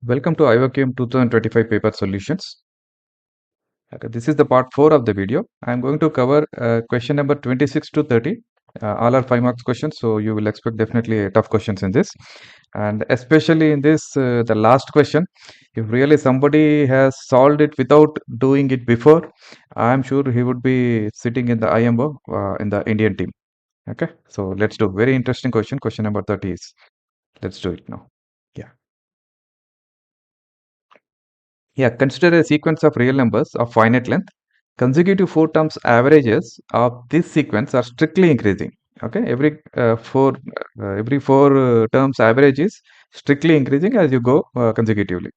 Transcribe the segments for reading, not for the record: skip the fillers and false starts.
Welcome to IOQM 2025 paper solutions. Okay, this is the part 4 of the video. I am going to cover question number 26 to 30. All are 5 marks questions, so you will expect definitely tough questions in this. And especially in this, the last question, if really somebody has solved it without doing it before, I am sure he would be sitting in the IMO in the Indian team. Okay, so let's do very interesting question. Question number 30 is, let's do it now. Yeah. Yeah, consider a sequence of real numbers of finite length. Consecutive 4 terms averages of this sequence are strictly increasing. Okay, every four terms average is strictly increasing as you go consecutively.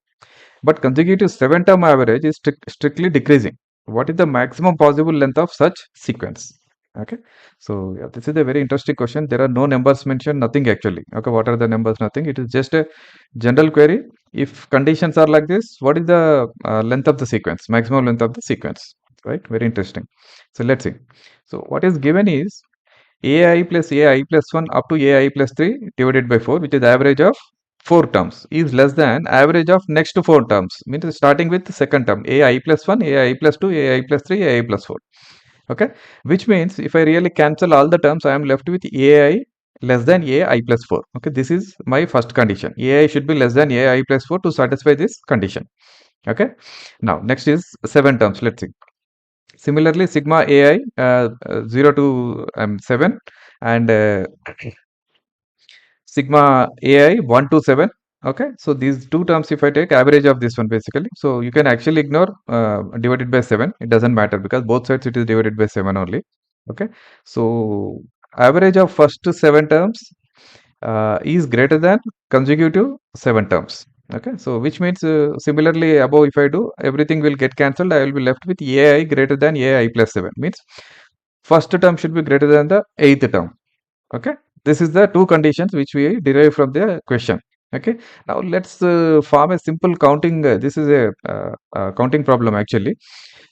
But consecutive 7-term average is strictly decreasing. What is the maximum possible length of such sequence? Okay, so yeah, this is a very interesting question. There are no numbers mentioned, nothing actually. Okay, what are the numbers? Nothing. It is just a general query. If conditions are like this, what is the length of the sequence, maximum length of the sequence? Right, very interesting. So let's see. So what is given is ai plus ai plus 1 up to ai plus 3 divided by 4, which is the average of 4 terms, is less than average of next 4 terms, means starting with the second term, ai plus 1, ai plus 2, ai plus 3, ai plus 4. Okay, which means if I really cancel all the terms, I am left with ai less than ai plus 4. Okay, this is my first condition. Ai should be less than ai plus 4 to satisfy this condition. Okay, now next is 7 terms. Let's see. Similarly, sigma ai 0 to 7 and sigma ai 1 to 7. Okay, so these two terms, if I take average of this one basically, so you can actually ignore divided by 7. It doesn't matter because both sides it is divided by 7 only. Okay, so average of first 7 terms is greater than consecutive 7 terms. Okay, so which means similarly above, if I do, everything will get cancelled. I will be left with ai greater than ai plus 7, means first term should be greater than the 8th term. Okay, this is the two conditions which we derive from the question. Okay, now let's form a simple counting. This is a counting problem actually.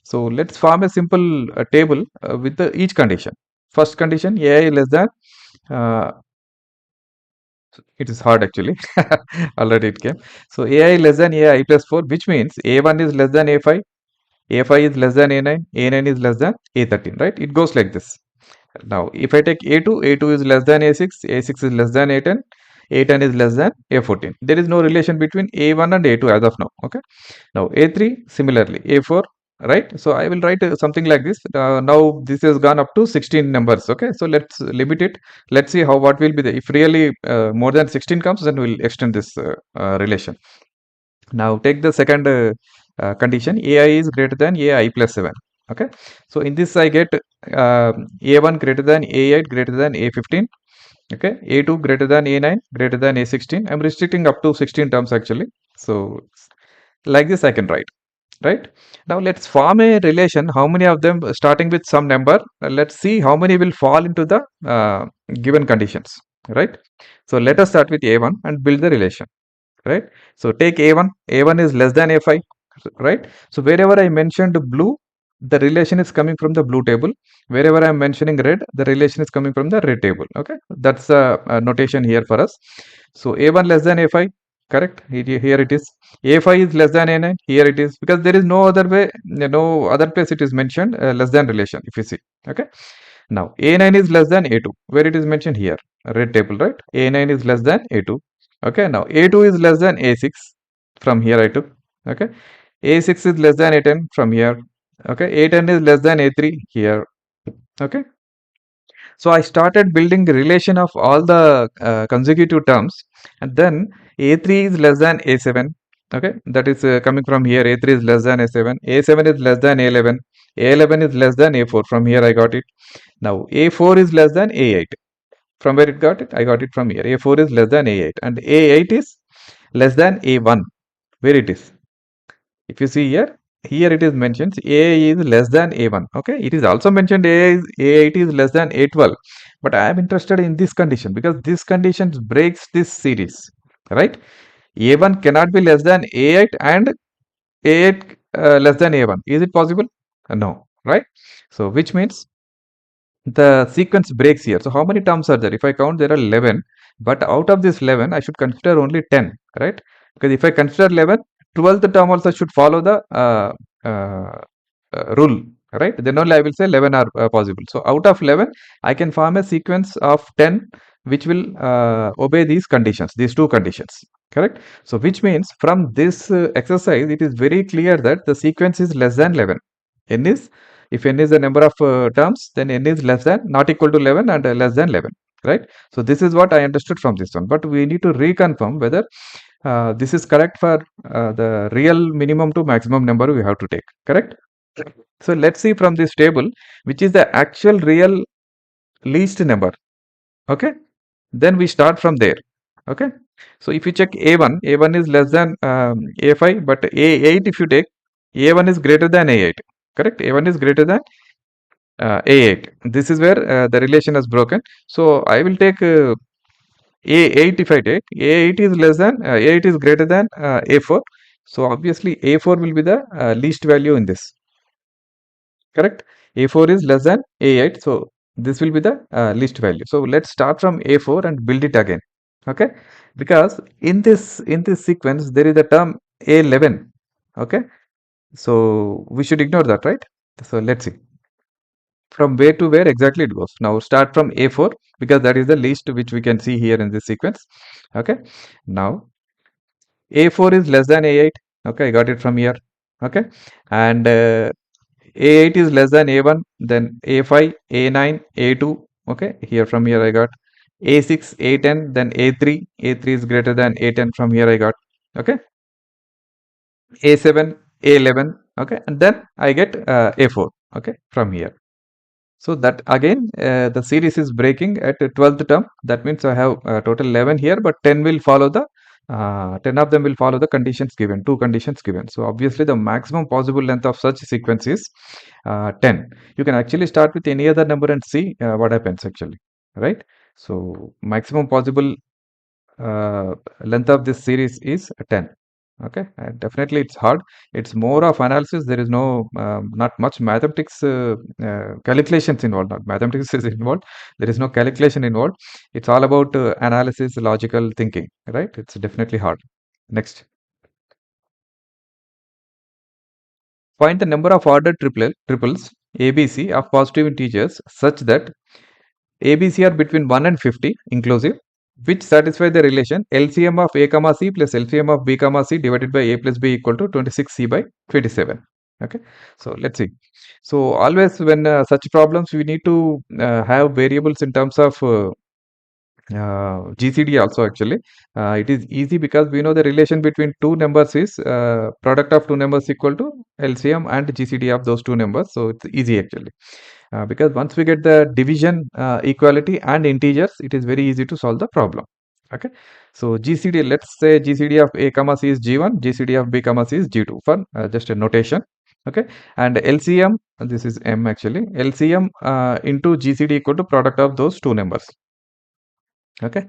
So let's form a simple table with each condition. First condition, ai less than uh, it is hard actually. Already it came. So ai less than ai plus 4, which means a1 is less than a5, a5 is less than a9, a9 is less than a13, right? It goes like this. Now, if I take A2, A2 is less than A6, A6 is less than A10, A10 is less than A14. There is no relation between A1 and A2 as of now. Okay. Now, A3, similarly, A4, right? So, I will write something like this. Now, this has gone up to 16 numbers. Okay. So, let's limit it. Let's see how what will be the, if really more than 16 comes, then we'll extend this relation. Now, take the second condition, ai is greater than ai plus 7. Okay, so in this I get a1 greater than a8 greater than a15. Okay, a2 greater than a9 greater than a16. I'm restricting up to 16 terms actually. So like this I can write. Right, now let's form a relation. How many of them starting with some number? Let's see how many will fall into the given conditions. Right, so let us start with a1 and build the relation. Right, so take a1 is less than a5. Right, so wherever I mentioned blue, the relation is coming from the blue table. Wherever I'm mentioning red, the relation is coming from the red table. Okay, that's a notation here for us. So a1 less than a5, correct? Here it is. a5 is less than a9, here it is, because there is no other way, no other place it is mentioned less than relation, if you see. Okay, now a9 is less than a2, where it is mentioned here, red table, right? a9 is less than a2. Okay, now a2 is less than a6, from here I took. Okay, a6 is less than a10 from here. Okay, a10 is less than a3 here. Okay, so I started building the relation of all the consecutive terms, and then a3 is less than a7. Okay, that is coming from here. A3 is less than a7, a7 is less than a11, a11 is less than a4. From here I got it. Now a4 is less than a8. From where it got it? I got it from here. A4 is less than a8, and a8 is less than a1. Where it is? If you see here, here it is mentioned a is less than a1. Okay, it is also mentioned a8 is less than a12, but I am interested in this condition because this condition breaks this series. Right, a1 cannot be less than a8 and a8 less than a1. Is it possible? No, right? So which means the sequence breaks here. So how many terms are there? If I count, there are 11, but out of this 11 I should consider only 10. Right, Because if I consider 11, 12th term also should follow the uh, rule, right? Then only I will say 11 are possible. So out of 11, I can form a sequence of 10 which will obey these conditions, these two conditions, correct? So which means from this exercise, it is very clear that the sequence is less than 11. N is, if n is the number of terms, then n is less than, not equal to 11 and less than 11, right? So this is what I understood from this one. But we need to reconfirm whether this is correct for the real minimum to maximum number we have to take, correct? So let's see from this table, which is the actual real least number. Okay. Then we start from there. Okay. So if you check A1, A1 is less than A5, but A8 if you take, A1 is greater than A8. Correct. A1 is greater than A8. This is where the relation is broken. So I will take A8 if I take, A8 is less than, A8 is greater than A4. So obviously A4 will be the least value in this. Correct. A4 is less than A8. So this will be the least value. So let's start from A4 and build it again. Okay. Because in this sequence, there is a term A11. Okay. So we should ignore that, right? So let's see. From where to where exactly it goes. Now start from A4 because that is the least which we can see here in this sequence. Okay. Now A4 is less than A8. Okay. I got it from here. Okay. And A8 is less than A1, then A5, A9, A2. Okay, here from here I got A6, A10, then A3. A3 is greater than A10 from here I got. Okay, A7, A11. Okay, and then I get A4. Okay, from here. So that again, the series is breaking at the 12th term. That means I have total 11 here, but 10 will follow the 10 of them will follow the conditions given, two conditions given. So obviously the maximum possible length of such sequence is 10. You can actually start with any other number and see what happens actually, right? So maximum possible length of this series is 10. Okay, and definitely it's hard. It's more of analysis. There is no not much mathematics calculations involved. Not mathematics is involved. There is no calculation involved. It's all about analysis, logical thinking, right? It's definitely hard. Next, find the number of ordered triples ABC of positive integers such that ABC are between 1 and 50 inclusive, which satisfy the relation LCM of A comma C plus LCM of B comma C divided by A plus B equal to 26C by 27. Okay, so let's see. So always when such problems, we need to have variables in terms of GCD also actually. It is easy because we know the relation between two numbers is product of two numbers equal to LCM and GCD of those two numbers. So it's easy actually. Because once we get the division equality and integers, it is very easy to solve the problem. Okay, so GCD, let's say GCD of A comma C is G1, GCD of B comma C is G2 for just a notation. Okay, and LCM, this is M actually, LCM into GCD equal to product of those two numbers. Okay,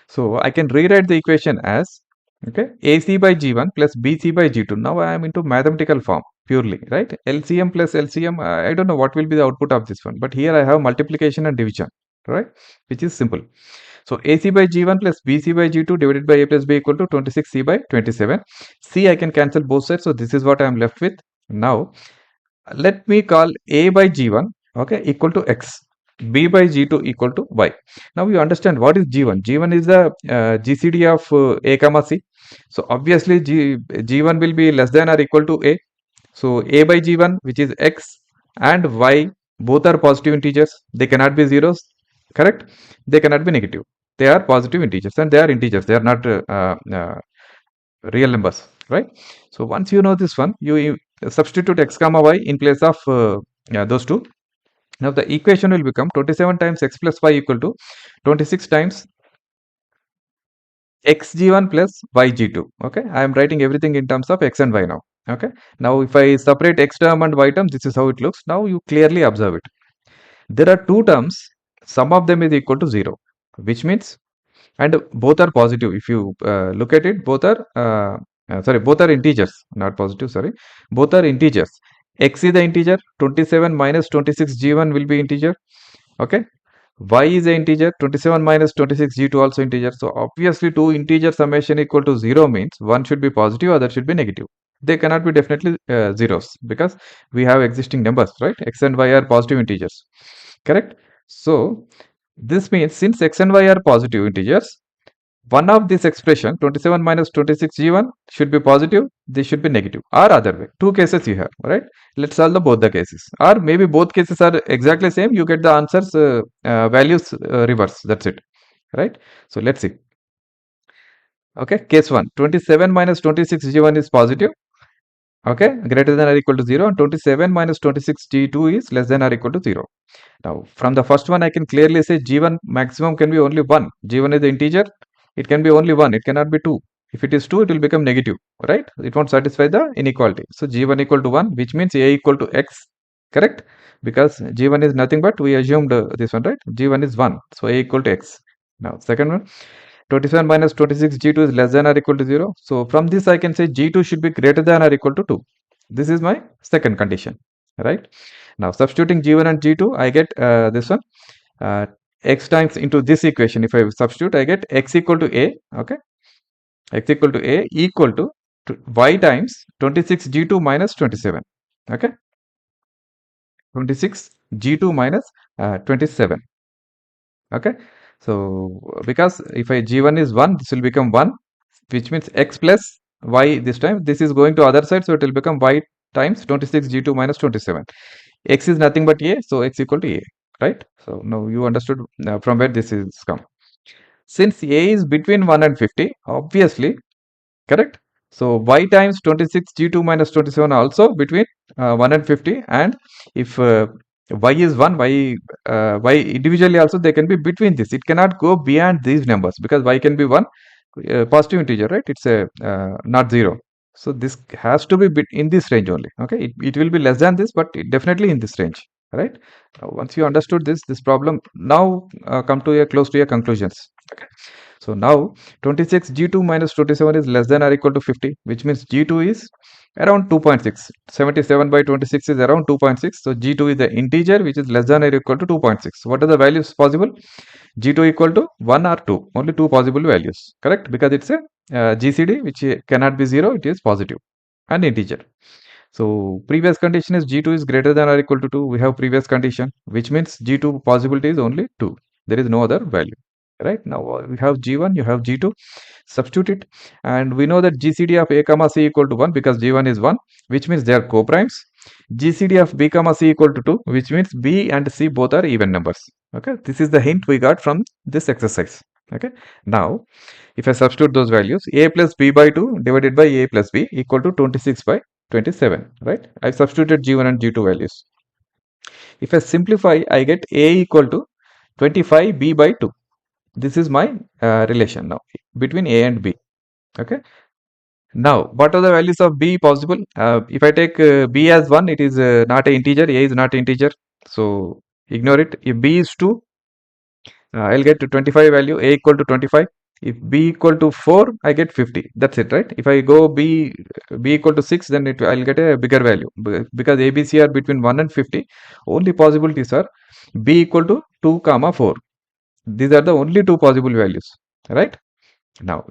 so I can rewrite the equation as, okay, AC by G1 plus BC by G2. Now I am into mathematical form purely, right? LCM plus LCM, I don't know what will be the output of this one, but here I have multiplication and division, right? Which is simple. So AC by G1 plus BC by G2 divided by A plus B equal to 26C by 27. C I can cancel both sides. So this is what I am left with. Now let me call A by G1, okay, equal to X. B by G2 equal to Y. Now you understand what is G1. G1 is the GCD of A comma C. So obviously G1 will be less than or equal to A. So A by G1, which is X, and Y, both are positive integers. They cannot be zeros, correct? They cannot be negative. They are positive integers and they are integers. They are not real numbers, right? So once you know this one, you substitute X comma Y in place of those two. Now the equation will become 27 times X plus Y equal to 26 times xg1 plus yg2. Okay, I am writing everything in terms of X and Y now. Okay, now if I separate X term and Y term, this is how it looks. Now you clearly observe it. There are two terms, sum of them is equal to 0, which means, and both are positive. If you look at it, both are both are integers, not positive, sorry, both are integers. X is the integer, 27 minus 26 g1 will be integer. Okay, y is an integer, 27 minus 26 g2 also integer. So obviously two integer summation equal to 0 means one should be positive, other should be negative. They cannot be definitely zeros because we have existing numbers, right? X and y are positive integers, correct? So this means since x and y are positive integers, one of this expression 27 minus 26 g1 should be positive, this should be negative, or other way. Two cases you have, right? Let's solve both the cases, or maybe both cases are exactly same. You get the answers values reverse. That's it, right? So let's see. Okay, case 1, 27 minus 26 g1 is positive, okay, greater than or equal to 0, and 27 minus 26 g2 is less than or equal to 0. Now, from the first one, I can clearly say g1 maximum can be only 1. g1 is the integer, it can be only 1, it cannot be 2. If it is 2, it will become negative, right? It won't satisfy the inequality. So, g1 equal to 1, which means a equal to x, correct? Because g1 is nothing but, we assumed this one, right? g1 is 1, so a equal to x. Now, second one, 27 minus 26 g2 is less than or equal to 0. So, from this I can say g2 should be greater than or equal to 2. This is my second condition, right? Now, substituting g1 and g2, I get this one, x times into this equation. If I substitute, I get x equal to a, okay? X equal to a equal to y times 26 g2 minus 27, okay? 26 g2 minus 27, okay? So, because if I g1 is 1, this will become 1, which means x plus y this time. This is going to other side, so it will become y times 26 g2 minus 27. X is nothing but a, so x equal to a, right? So now you understood from where this is come. Since a is between 1 and 50, obviously, correct? So y times 26 g2 minus 27 also between 1 and 50, and if y is 1, y individually also they can be between this. It cannot go beyond these numbers because y can be 1, positive integer, right? It's a not 0. So this has to be in this range only, okay? It will be less than this, but definitely in this range, right? Once you understood this problem, now come to a close to your conclusions, okay? So now 26 g2 minus 27 is less than or equal to 50, which means g2 is around 2.6. 77 by 26 is around 2.6. So g2 is the integer which is less than or equal to 2.6. What are the values possible? g2 equal to 1 or 2, only two possible values, correct? Because it's a GCD which cannot be 0, it is positive and integer. So previous condition is g2 is greater than or equal to 2. We have previous condition, which means g2 possibility is only 2. There is no other value, right? Now we have g1, you have g2, substitute it, and we know that GCD of a comma c equal to 1 because g1 is 1, which means they are co-primes. GCD of b comma c equal to 2, which means b and c both are even numbers, okay? This is the hint we got from this exercise, okay? Now if I substitute those values, a plus b by 2 divided by a plus b equal to 26 by 27, right? I substituted g1 and g2 values. If I simplify, I get a equal to 25 b by 2. This is my relation now between a and b, okay? Now, what are the values of b possible? If I take b as 1, it is not an integer, a is not an integer, so ignore it. If b is 2, I'll get to 25 value, a equal to 25. If b equal to 4, I get 50. That's it, right? If I go b equal to 6, then I'll get a bigger value because a, b, c are between 1 and 50. Only possibilities are b equal to 2 comma 4. These are the only two possible values, right? Now,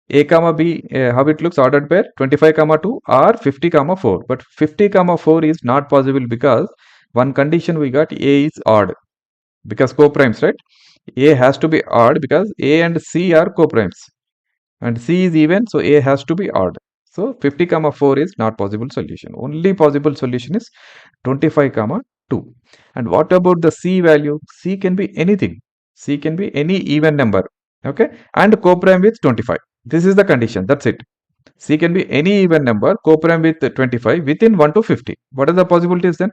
a comma b, how it looks, ordered pair 25 comma 2 or 50 comma 4. But 50 comma 4 is not possible because one condition we got, a is odd because co-primes, right? A has to be odd because a and c are co-primes and c is even, so a has to be odd. So 50 comma 4 is not possible solution. Only possible solution is 25 comma 2. And what about the c value? C can be anything. C can be any even number, okay? And co-prime with 25. This is the condition. That's it. C can be any even number, co-prime with 25 within 1 to 50. What are the possibilities then?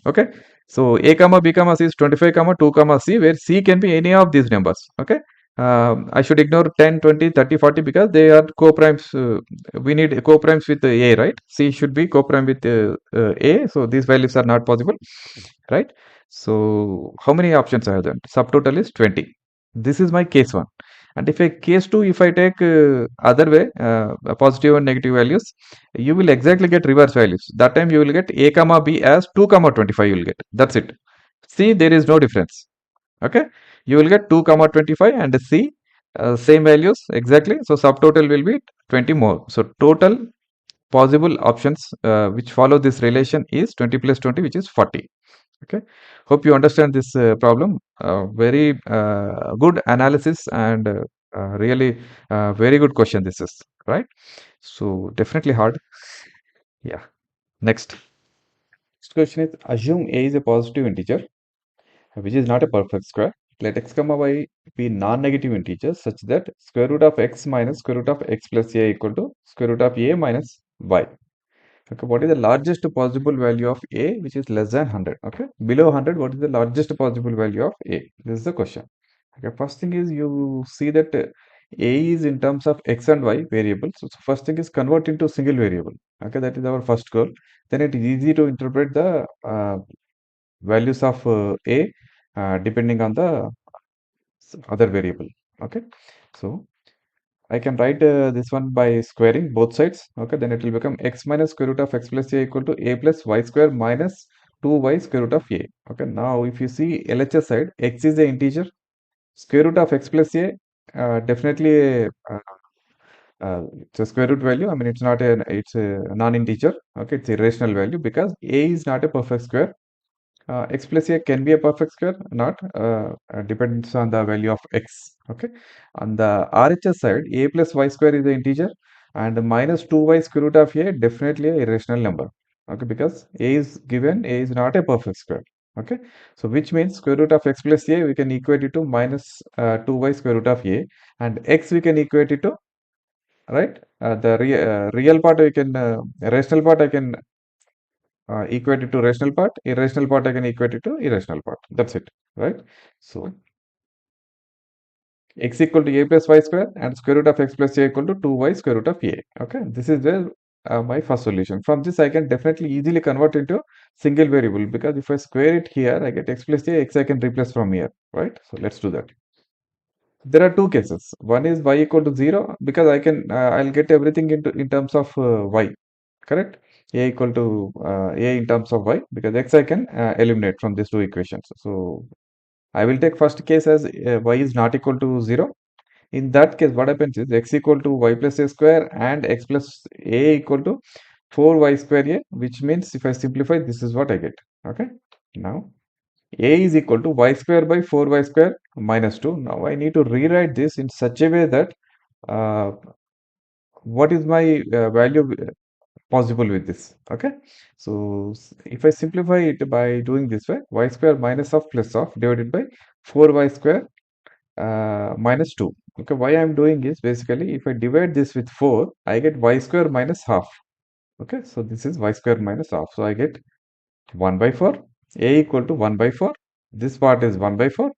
Okay, so a comma b comma c is 25 comma 2 comma c, where c can be any of these numbers, okay? I should ignore 10, 20, 30, 40 because they are co-primes. We need co-primes with a, right? C should be co-prime with a, so these values are not possible, right? So how many options I have then? Subtotal is 20. This is my case 1. And if a case 2, if I take other way, positive and negative values, you will exactly get reverse values. That time you will get a comma b as 2 comma 25 you will get. That's it. See, there is no difference. Okay, you will get 2 comma 25 and C same values exactly. So subtotal will be 20 more. So total possible options which follow this relation is 20 plus 20, which is 40. Okay, hope you understand this problem. Very good analysis and really very good question this is, right? So definitely hard. Yeah. Next. Next question is, assume a is a positive integer which is not a perfect square. Let x comma y be non-negative integers such that square root of x minus square root of x plus a equal to square root of a minus y. Okay, what is the largest possible value of a which is less than 100? Okay, below 100, what is the largest possible value of a? This is the question. Okay, first thing is you see that a is in terms of x and y variables. So first thing is convert into single variable. Okay, that is our first goal. Then it is easy to interpret the values of a depending on the other variable. Okay, so I can write this one by squaring both sides. Okay, then it will become x minus square root of x plus a equal to a plus y square minus 2y square root of a. Okay, now if you see LHS side, x is the integer, square root of x plus a definitely it's a square root value. I mean, it's a non-integer. Okay, it's a irrational value because a is not a perfect square. X plus a can be a perfect square, not depends on the value of x. Okay, on the RHS side, a plus y square is the integer, and minus 2y square root of a definitely a irrational number. Okay, because a is given, a is not a perfect square. Okay, so which means square root of x plus a we can equate it to minus 2y square root of a, and x we can equate it to, right, the real part we can rational part I can equate it to rational part, irrational part I can equate it to irrational part. That's it, right? So x equal to a plus y square and square root of x plus a equal to 2y square root of a. Okay, this is where my first solution. From this, I can definitely easily convert into single variable because if I square it here, I get x plus a, x I can replace from here, right? So let's do that. There are two cases. One is y equal to 0 because I'll get everything into in terms of y, correct? A equal to a in terms of y because x I can eliminate from these two equations. So I will take first case as y is not equal to 0. In that case, what happens is x equal to y plus a square and x plus a equal to 4y square a, which means if I simplify, this is what I get. Okay. Now a is equal to y square by 4y square minus 2. Now I need to rewrite this in such a way that uh, what is my value possible with this. Okay, so if I simplify it by doing this way, y square minus of plus of divided by 4y square minus 2. Okay, why I am doing is basically if I divide this with 4, I get y square minus half. Okay, so this is y square minus half. So I get 1 by 4, a equal to 1 by 4. This part is 1 by 4.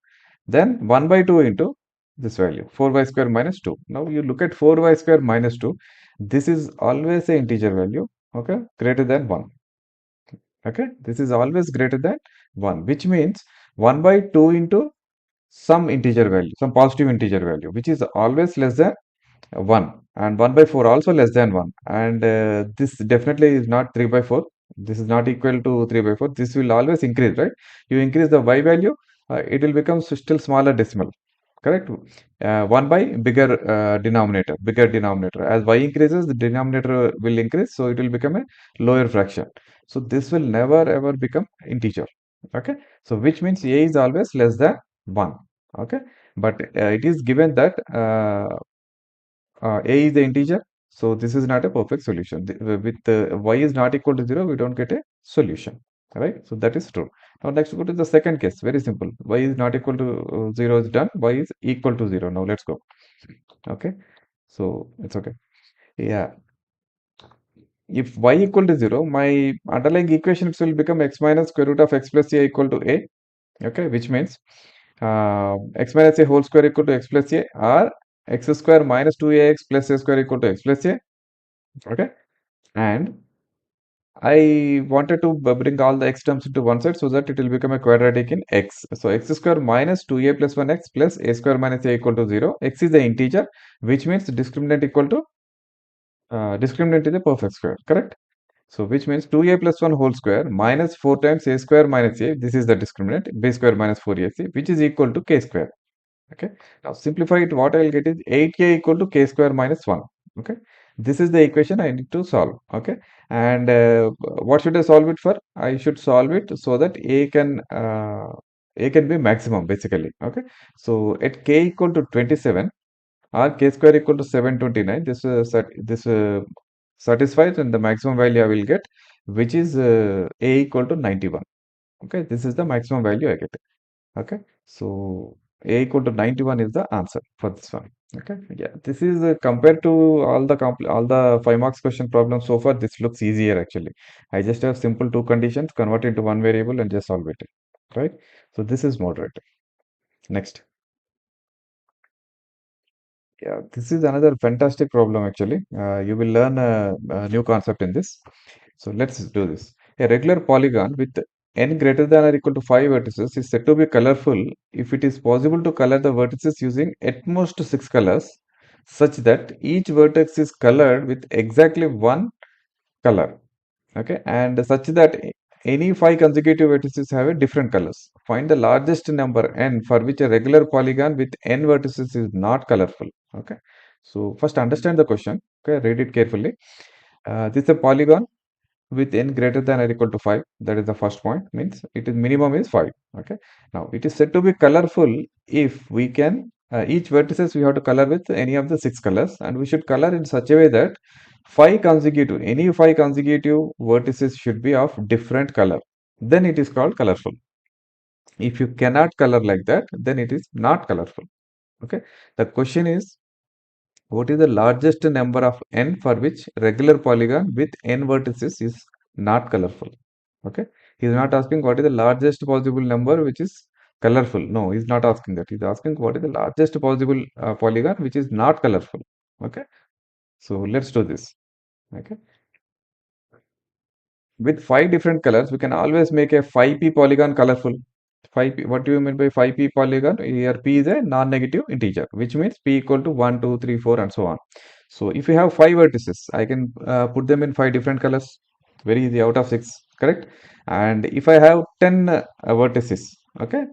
Then 1 by 2 into this value, 4y square minus 2. Now you look at 4y square minus 2. This is always an integer value, okay, greater than 1. Okay, this is always greater than 1, which means 1 by 2 into some integer value, some positive integer value, which is always less than 1, and 1 by 4 also less than 1, and this definitely is not 3 by 4. This is not equal to 3 by 4. This will always increase, right? You increase the y value, it will become still smaller decimal, correct? 1 by bigger denominator. As y increases, the denominator will increase, so it will become a lower fraction. So this will never ever become integer. Okay, so which means a is always less than 1. Okay, but it is given that a is the integer, so this is not a perfect solution. With y is not equal to 0, we don't get a solution, right? So that is true. Now next go to the second case. Very simple. Y is not equal to 0 is done. Y is equal to 0. Now let's go. Okay, so it's okay. Yeah, if y equal to 0, my underlying equation will become x minus square root of x plus a equal to a. Okay, which means x minus a whole square equal to x plus a, or x square minus 2ax plus a square equal to x plus a. Okay, and I wanted to bring all the x terms into one side so that it will become a quadratic in x. So x square minus 2a plus 1x plus a square minus a equal to 0. X is the integer, which means discriminant equal to discriminant is a perfect square, correct? So which means 2a plus 1 whole square minus 4 times a square minus a. This is the discriminant. B square minus 4ac, which is equal to k square. Okay. Now simplify it. What I will get is 8k equal to k square minus 1. Okay. This is the equation I need to solve. Okay. And what should I solve it for? I should solve it so that a can be maximum basically. Okay. So at k equal to 27 or k square equal to 729, this satisfies, and the maximum value I will get, which is a equal to 91. Okay. This is the maximum value I get. Okay, so a equal to 91 is the answer for this one. Okay, yeah, this is compared to all the 5 marks question problems so far, this looks easier actually. I just have simple two conditions, convert into one variable and just solve it, right? So this is moderate. Next. Yeah, this is another fantastic problem actually. You will learn a new concept in this. So let's do this. A regular polygon with n greater than or equal to 5 vertices is said to be colorful if it is possible to color the vertices using at most 6 colors, such that each vertex is colored with exactly one color. Okay, and such that any 5 consecutive vertices have a different colors. Find the largest number n for which a regular polygon with n vertices is not colorful. Okay, so first understand the question. Okay, read it carefully. This is a polygon with n greater than or equal to 5. That is the first point, means it is minimum is 5. Okay, now it is said to be colorful if we can each vertices we have to color with any of the 6 colors, and we should color in such a way that any 5 consecutive vertices should be of different color, then it is called colorful. If you cannot color like that, then it is not colorful. Okay, the question is, what is the largest number of n for which regular polygon with n vertices is not colorful? Okay, he is not asking what is the largest possible number which is colorful. No, he is not asking that. He is asking what is the largest possible polygon which is not colorful. Okay, so let's do this. Okay, with 5 different colors, we can always make a 5p polygon colorful. 5p, what do you mean by 5p polygon? Here p is a non-negative integer, which means p equal to 1, 2, 3, 4, and so on. So if you have 5 vertices, I can put them in 5 different colors. Very easy, out of 6, correct? And if I have 10 vertices, okay?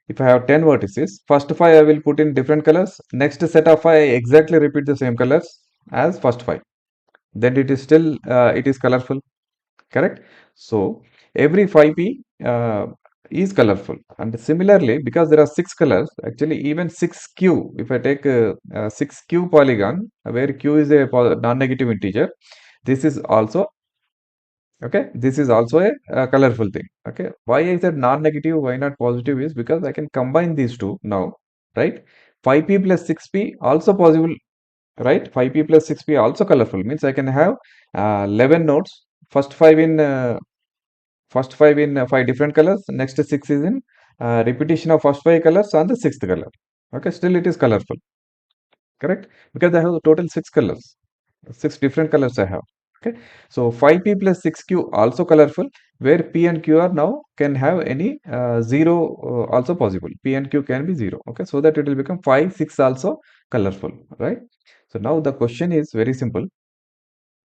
If I have 10 vertices, first 5 I will put in different colors. Next set of 5 I exactly repeat the same colors as first 5. Then it is still it is colorful. Correct? So every 5p is colorful. And similarly, because there are 6 colors, actually even 6q, if I take a 6q polygon, where q is a non-negative integer, this is also, okay, this is also a colorful thing. Okay, why is that non-negative, why not positive, is because I can combine these two now, right? 5p plus 6p also possible, right? 5p plus 6p also colorful, means I can have 11 nodes, first 5 in 5 different colors, next 6 is in repetition of first 5 colors on the sixth color. Okay, still it is colorful, correct? Because I have a total 6 colors, 6 different colors I have. Okay, so 5p plus 6q also colorful, where p and q are now can have any 0 also possible. P and q can be 0. Okay, so that it will become 5, 6 also colorful, right? So now the question is very simple.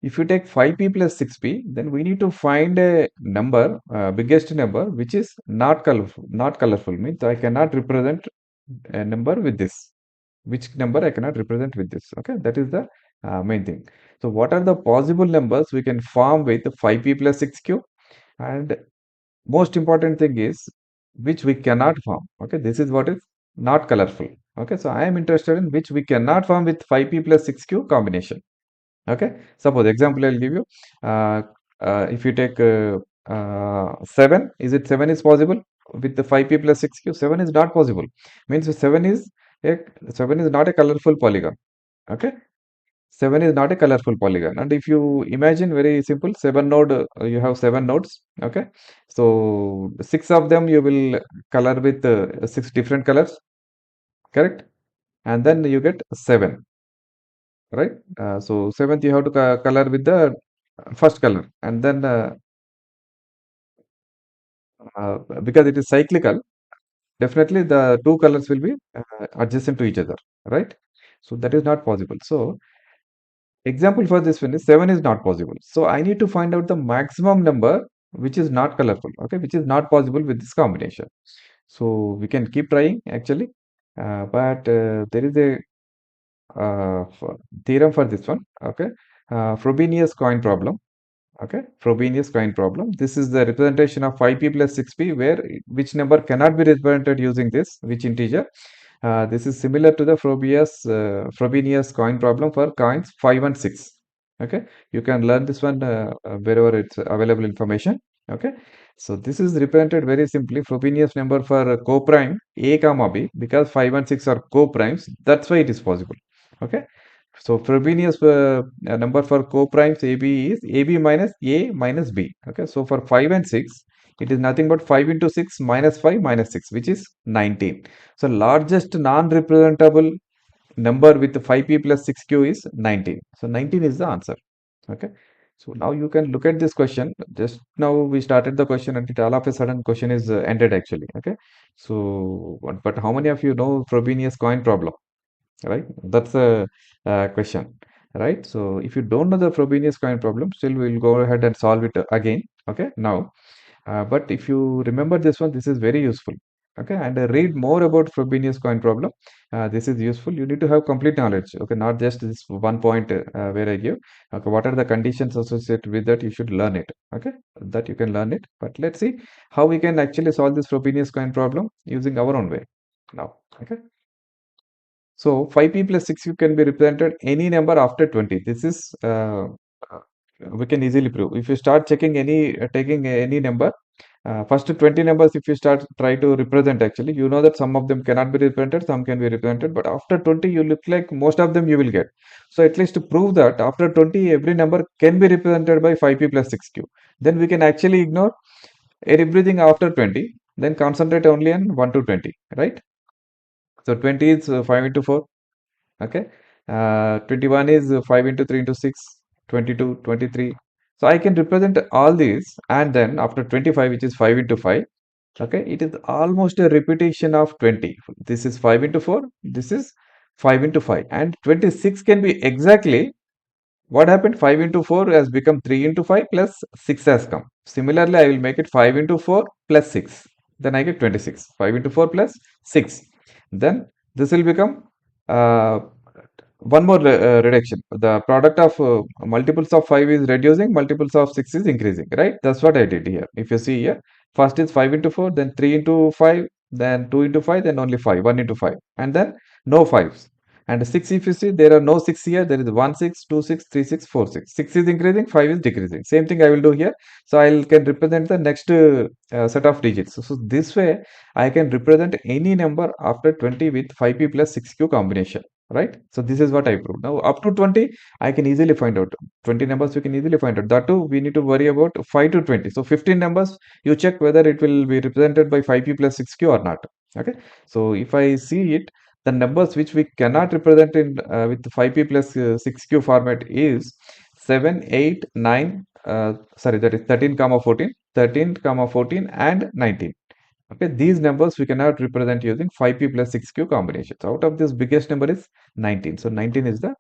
If you take 5p plus 6p, then we need to find a number, biggest number, which is not colorful. Not colorful means I cannot represent a number with this. Which number I cannot represent with this. Okay, that is the main thing. So what are the possible numbers we can form with 5p plus 6q? And most important thing is which we cannot form. Okay, this is what is not colorful. Okay, so I am interested in which we cannot form with 5p plus 6q combination. Okay, suppose example I'll give you. Uh, if you take 7, is it 7 is possible with the 5p plus 6q? 7 is not possible. Means a 7 is not a colorful polygon. Okay, 7 is not a colorful polygon. And if you imagine very simple, 7 node, you have 7 nodes. Okay, so 6 of them you will color with 6 different colors, correct? And then you get 7, right? So seventh you have to color with the first color, and then because it is cyclical, definitely the two colors will be adjacent to each other, right? So that is not possible. So Example for this one is 7 is not possible. So I need to find out the maximum number which is not colorful, okay, which is not possible with this combination. So we can keep trying actually, but there is a theorem for this one, okay. Frobenius coin problem, okay. Frobenius coin problem. This is the representation of 5p plus 6p where which number cannot be represented using this, which integer. This is similar to the Frobenius coin problem for coins 5 and 6. Okay, you can learn this one wherever it's available information. Okay, so this is represented very simply Frobenius number for coprime A comma B because 5 and 6 are coprimes. That's why it is possible. Okay, so Frobenius number for coprimes AB is AB minus A minus B. Okay, so for 5 and 6, it is nothing but 5 into 6 minus 5 minus 6, which is 19. So largest non-representable number with 5p plus 6q is 19. So 19 is the answer. Okay. So now you can look at this question. Just now we started the question and it all of a sudden question is ended actually. Okay. So, but how many of you know Frobenius coin problem? Right? That's a question. Right. So if you don't know the Frobenius coin problem, still we'll go ahead and solve it again. Okay. Now, but if you remember this one, this is very useful. Okay, and read more about Frobenius coin problem. This is useful. You need to have complete knowledge. Okay, not just this one point where I give. Okay, what are the conditions associated with that? You should learn it. Okay, that you can learn it. But let's see how we can actually solve this Frobenius coin problem using our own way. Now, okay. So 5p plus 6q can be represented any number after 20. This is we can easily prove. If you start checking taking any number, first 20 numbers, if you start try to represent actually, you know that some of them cannot be represented, some can be represented, but after 20, you look like most of them you will get. So at least to prove that after 20, every number can be represented by 5p plus 6q. Then we can actually ignore everything after 20, then concentrate only on 1 to 20, right? So 20 is 5 into 4. Okay. 21 is 5 into 3 into 6, 22, 23. So I can represent all these and then after 25, which is 5 into 5, okay, it is almost a repetition of 20. This is 5 into 4, this is 5 into 5, and 26 can be exactly what happened. 5 into 4 has become 3 into 5 plus 6 has come. Similarly, I will make it 5 into 4 plus 6. Then I get 26. 5 into 4 plus 6. Then this will become uh, one more reduction. The product of multiples of 5 is reducing, multiples of 6 is increasing, right? That's what I did here. If you see here, first is 5 into 4, then 3 into 5, then 2 into 5, then only 5, 1 into 5, and then no 5s. And 6, if you see, there are no 6 here. There is 1, 6, 2, 6, 3, 6, 4, 6. 6 is increasing, 5 is decreasing. Same thing I will do here. So I can represent the next set of digits. So this way, I can represent any number after 20 with 5p plus 6q combination, right? So this is what I proved. Now up to 20, I can easily find out. 20 numbers we can easily find out. That too, we need to worry about 5 to 20. So 15 numbers, you check whether it will be represented by 5p plus 6q or not. Okay. So if I see it, the numbers which we cannot represent in with 5p plus 6q format is 7, 8, 9, sorry, that is 13 comma 14, 13 comma 14 and 19. Okay, these numbers we cannot represent using 5p plus 6q combinations. Out of this, biggest number is 19. So 19 is the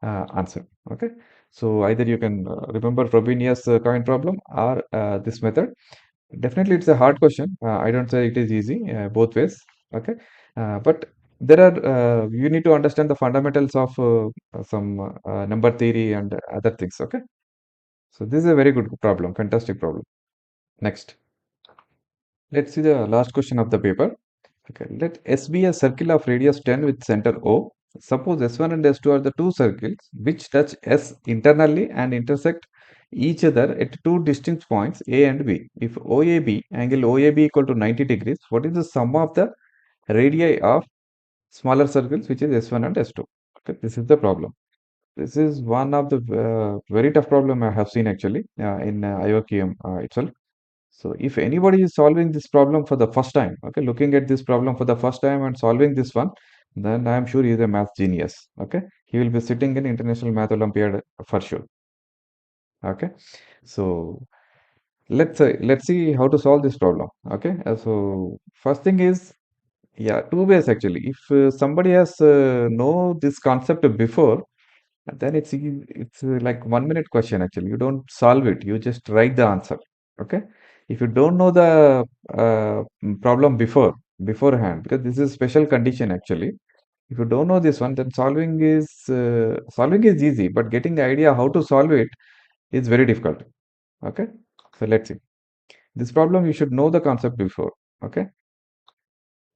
answer. Okay, so either you can remember Frobenius coin problem or this method. Definitely, it's a hard question. I don't say it is easy both ways. Okay, but there are you need to understand the fundamentals of some number theory and other things. Okay, so this is a very good problem, fantastic problem. Next, let's see the last question of the paper. Okay, let S be a circle of radius 10 with center O. Suppose S1 and S2 are the two circles which touch S internally and intersect each other at two distinct points A and B. If OAB, angle OAB equal to 90 degrees, what is the sum of the radii of smaller circles which is S1 and S2? Okay, this is the problem. This is one of the very tough problem I have seen actually in IOQM itself. So if anybody is solving this problem for the first time, okay, looking at this problem for the first time and solving this one, then I am sure he is a math genius. Okay, he will be sitting in International Math Olympiad for sure. Okay, so let's see how to solve this problem. Okay, so first thing is, yeah, two ways actually. If somebody has know this concept before, And then it's like 1 minute question actually. You don't solve it. You just write the answer. Okay. If you don't know the problem beforehand, because this is special condition actually. If you don't know this one, then solving is easy, but getting the idea how to solve it is very difficult. Okay. So let's see. This problem you should know the concept before. Okay.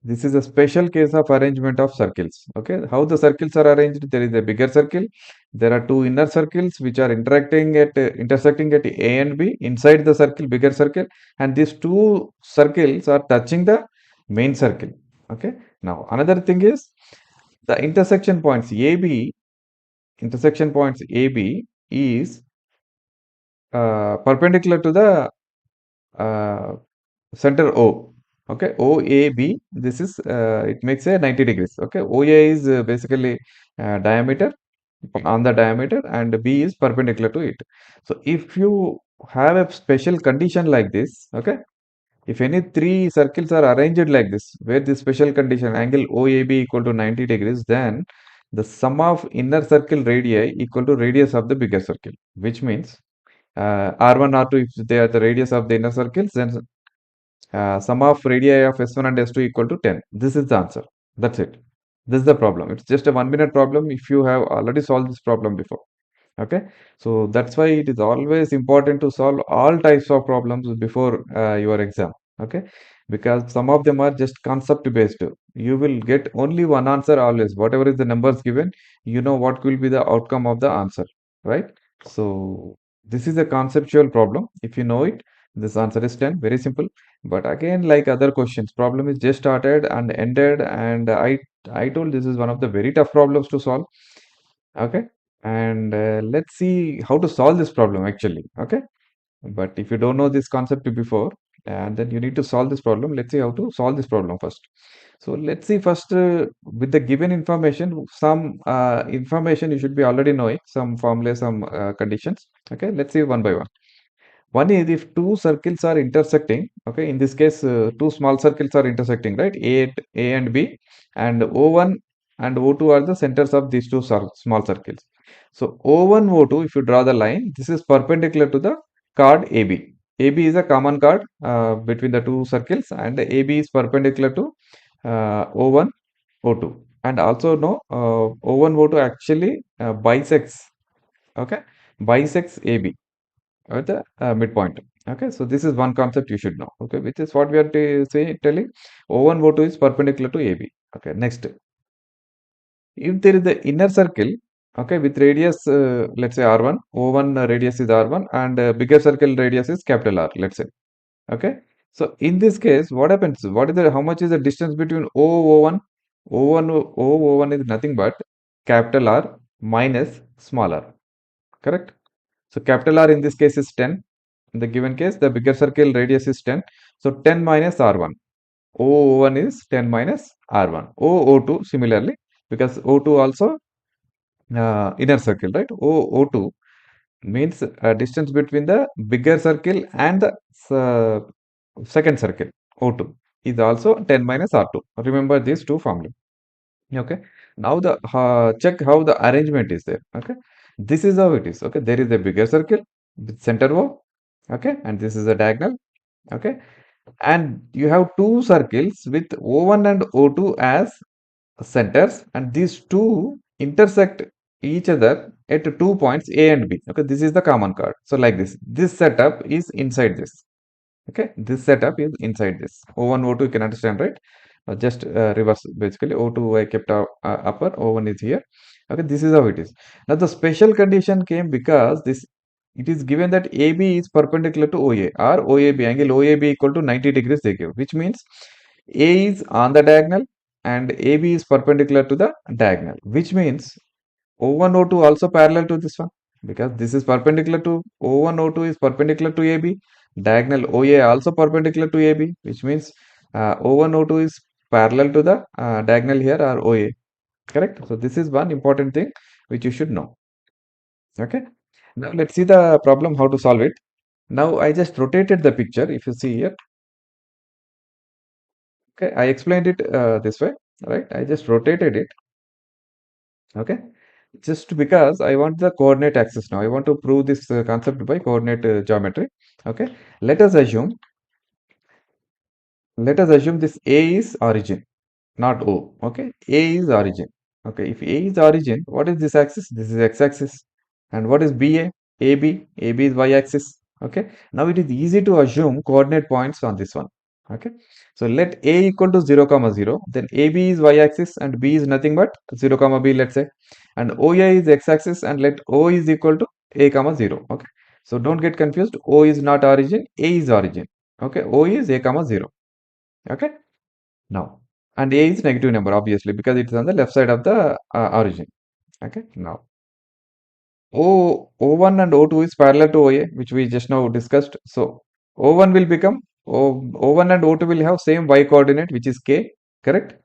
This is a special case of arrangement of circles. Okay, how the circles are arranged? There is a bigger circle. There are two inner circles which are intersecting at A and B inside the circle, bigger circle, and these two circles are touching the main circle. Okay. Now another thing is the intersection points AB is perpendicular to the uh, center O. Okay, OAB, this is it makes a 90 degrees. Okay, OA is basically diameter on the diameter, and B is perpendicular to it. So if you have a special condition like this, okay, if any three circles are arranged like this, where this special condition angle OAB equal to 90 degrees, then the sum of inner circle radii equal to radius of the bigger circle, which means R1, R2, if they are the radius of the inner circles, then sum of radii of S1 and S2 equal to 10. This is the answer. That's it. This is the problem. It's just a 1 minute problem if you have already solved this problem before. Okay. So that's why it is always important to solve all types of problems before your exam. Okay. Because some of them are just concept based. You will get only one answer always. Whatever is the numbers given, you know what will be the outcome of the answer. Right. So this is a conceptual problem. If you know it, this answer is 10. Very simple. But again, like other questions, problem is just started and ended, and I told this is one of the very tough problems to solve. Okay, and let's see how to solve this problem actually. Okay, but if you don't know this concept before, and then you need to solve this problem. Let's see how to solve this problem first. So let's see first with the given information, some information you should be already knowing, some formulas, some conditions. Okay, let's see one by one. One is if two circles are intersecting, okay, in this case, two small circles are intersecting, right? A and B, and O1 and O2 are the centers of these two small circles. So O1, O2, if you draw the line, this is perpendicular to the chord AB. AB is a common chord between the two circles, and AB is perpendicular to O1, O2. And also no, O1, O2 actually bisects, okay, bisects AB at the midpoint. Okay, so this is one concept you should know. Okay, which is what we are telling. O1, O2 is perpendicular to AB. Okay, next, if there is the inner circle, okay, with radius, let's say R1, O1 radius is R1, and bigger circle radius is capital R, let's say. Okay, so in this case, what happens? How much is the distance between O1? O1 is nothing but capital R minus small r, correct? So capital R in this case is 10. In the given case, the bigger circle radius is 10. So 10 minus R1. O1 is 10 minus R1. O2 similarly, because O2 also inner circle, right? O2 means distance between the bigger circle and the uh, second circle, O2, is also 10 minus R2. Remember these two formulas. Okay. Now the check how the arrangement is there. Okay. This is how it is. Okay. There is a bigger circle with center O. Okay. And this is a diagonal. Okay. And you have two circles with O1 and O2 as centers, and these two intersect each other at 2 points A and B. Okay. This is the common chord. So like this. This setup is inside this. Okay. This setup is inside this. O1, O2 you can understand, right? Just reverse basically. O2 I kept upper, O1 is here. Okay, this is how it is. Now the special condition came because this it is given that AB is perpendicular to OA, or OAB, angle OAB equal to 90 degrees they give, which means A is on the diagonal and AB is perpendicular to the diagonal, which means O1, O2 also parallel to this one, because this is perpendicular to O1, O2 is perpendicular to AB. Diagonal OA also perpendicular to AB, which means O1, O2 is parallel to the diagonal here, or OA. Correct? So this is one important thing which you should know. Okay. Now let's see the problem, how to solve it. Now I just rotated the picture. If you see here, okay, I explained it this way, right? I just rotated it. Okay. Just because I want the coordinate axis now. I want to prove this concept by coordinate geometry. Okay. Let us assume, let us assume this A is origin, not O. Okay. A is origin. Okay. If A is origin, what is this axis? This is x-axis. And what is BA? AB. AB is y-axis. Okay. Now it is easy to assume coordinate points on this one. Okay. So let A equal to 0, comma 0. Then AB is y-axis and B is nothing but 0, comma B, let's say. And OA is x-axis and let O is equal to A, comma 0. Okay. So don't get confused. O is not origin. A is origin. Okay. O is A, comma 0. Okay. Now, and A is negative number obviously because it is on the left side of the origin. Okay. Now, O1 and O2 is parallel to OA, which we just now discussed. So, O1 will become O1 and O2 will have same y coordinate, which is k, correct?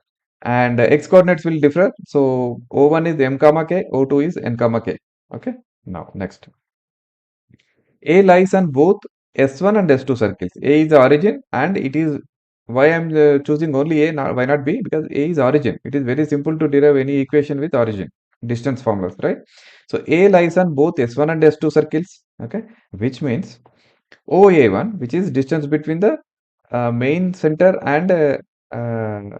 And x coordinates will differ. So, O1 is m comma k, O2 is n comma k. Okay. Now, next. A lies on both S1 and S2 circles. A is the origin and it is why I am choosing only A, why not B? Because A is origin. It is very simple to derive any equation with origin, distance formulas, right? So A lies on both S1 and S2 circles, okay? Which means OA1, which is distance between the main center and A and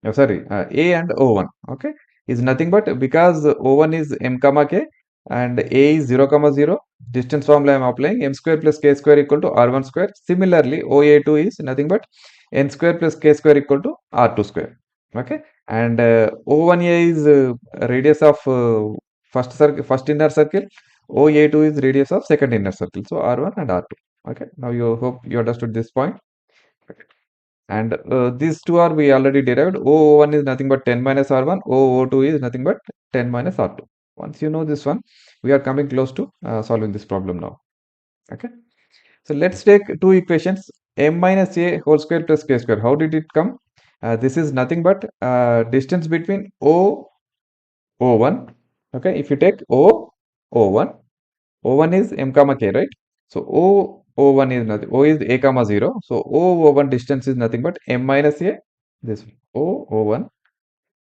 O1, okay, is nothing but because O1 is m comma k and A is 0 comma 0, distance formula I am applying m square plus k square equal to r1 square. Similarly, OA2 is nothing but n square plus k square equal to r2 square, okay, and O1A is radius of first inner circle, OA2 is radius of second inner circle, so r1 and r2, okay. Now you hope you understood this point. Okay. And these two are we already derived. O1 is nothing but 10 minus R1. O2 is nothing but 10 minus R2. Once you know this one, we are coming close to solving this problem now. Okay. So let's take two equations. M minus A whole square plus K square. How did it come? This is nothing but distance between O1. Okay. If you take O1, O1 is M comma K, right? So O1 is nothing. O is A comma 0. So O1 distance is nothing but M minus A. This O1,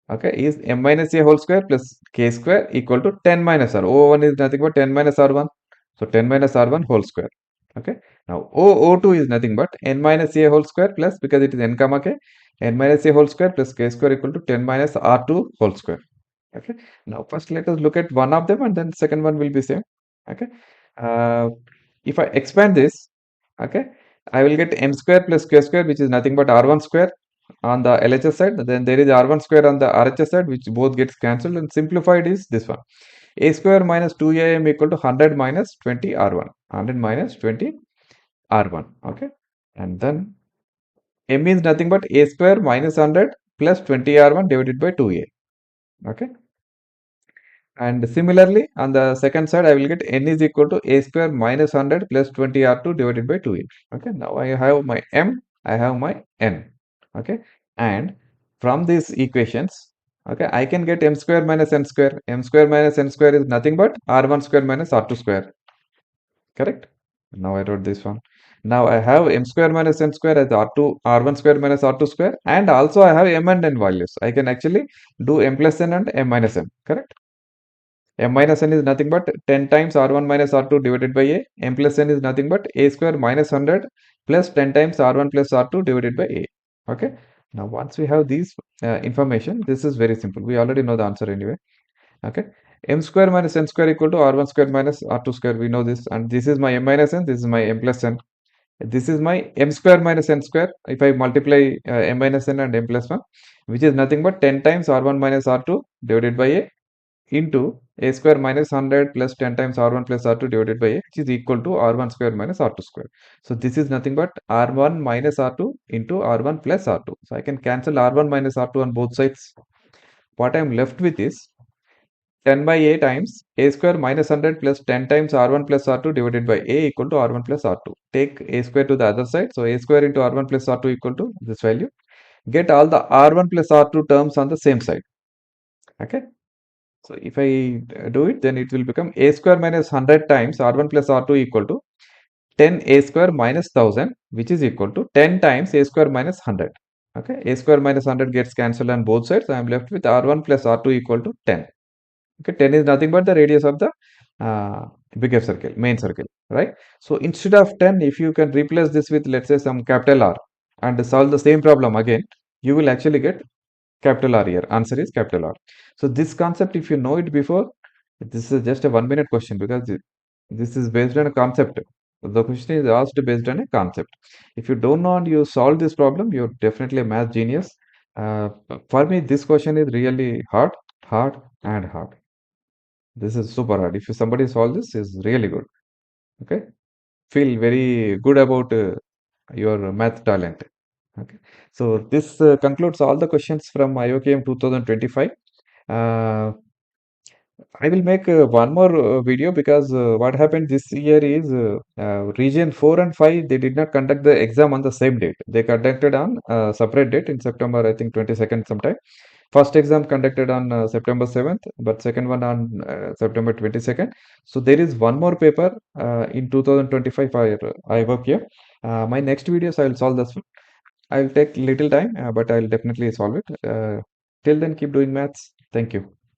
okay, is M minus A whole square plus K square equal to 10 minus R. O1 is nothing but 10 minus R1. So 10 minus R1 whole square. Okay. Now O2 is nothing but N minus A whole square plus because it is N comma K. N minus A whole square plus K square equal to 10 minus R2 whole square. Okay. Now first let us look at one of them and then second one will be same. Okay. Uh, if I expand this, okay, I will get m square plus k square, which is nothing but r1 square on the LHS side. Then there is r1 square on the RHS side, which both gets cancelled. And simplified is this one. A square minus 2am equal to 100 minus 20 r1. 100 minus 20 r1. Okay. And then m is nothing but a square minus 100 plus 20 r1 divided by 2a. Okay. And similarly, on the second side, I will get n is equal to a square minus 100 plus 20r2 divided by 2a. Okay, now I have my m, I have my n. Okay, and from these equations, okay, I can get m square minus n square. M square minus n square is nothing but r1 square minus r2 square. Correct? Now I wrote this one. Now I have m square minus n square as r1 square minus r2 square, and also I have m and n values. I can actually do m plus n and m minus n. Correct? M minus n is nothing but 10 times r1 minus r2 divided by a. M plus n is nothing but a square minus 100 plus 10 times r1 plus r2 divided by a. Okay. Now, once we have these information, this is very simple. We already know the answer anyway. Okay. M square minus n square equal to r1 square minus r2 square. We know this. And this is my m minus n. This is my m plus n. This is my m square minus n square. If I multiply m minus n and m plus 1, which is nothing but 10 times r1 minus r2 divided by a into a square minus 100 plus 10 times r1 plus r2 divided by a, which is equal to r1 square minus r2 square. So this is nothing but r1 minus r2 into r1 plus r2. So I can cancel r1 minus r2 on both sides. What I am left with is 10 by a times a square minus 100 plus 10 times r1 plus r2 divided by a equal to r1 plus r2. Take a square to the other side. So a square into r1 plus r2 equal to this value. Get all the r1 plus r2 terms on the same side. Okay. So if I do it, then it will become a square minus 100 times r1 plus r2 equal to 10 a square minus 1000, which is equal to 10 times a square minus 100. Okay, a square minus 100 gets cancelled on both sides. I am left with r1 plus r2 equal to 10. Okay, 10 is nothing but the radius of the bigger circle, main circle, right? So instead of 10, if you can replace this with, let's say, some capital R and solve the same problem again, you will actually get capital R here. Answer is capital R. So this concept, if you know it before, this is just a 1 minute question because this is based on a concept. The question is asked based on a concept. If you don't know and you solve this problem, you're definitely a math genius. Uh, for me, this question is really hard, hard, and hard. This is super hard. If somebody solve this, is really good. Okay, feel very good about your math talent. Okay, so this concludes all the questions from IOQM 2025. Uh, I will make one more video because what happened this year is region 4 and 5 they did not conduct the exam on the same date. They conducted on separate date in September, I think 22nd sometime. First exam conducted on September 7th, but second one on September 22nd. So there is one more paper in 2025 for IOQM. My next videos I will solve this one. I will take little time, but I will definitely solve it. Till then, keep doing maths. Thank you.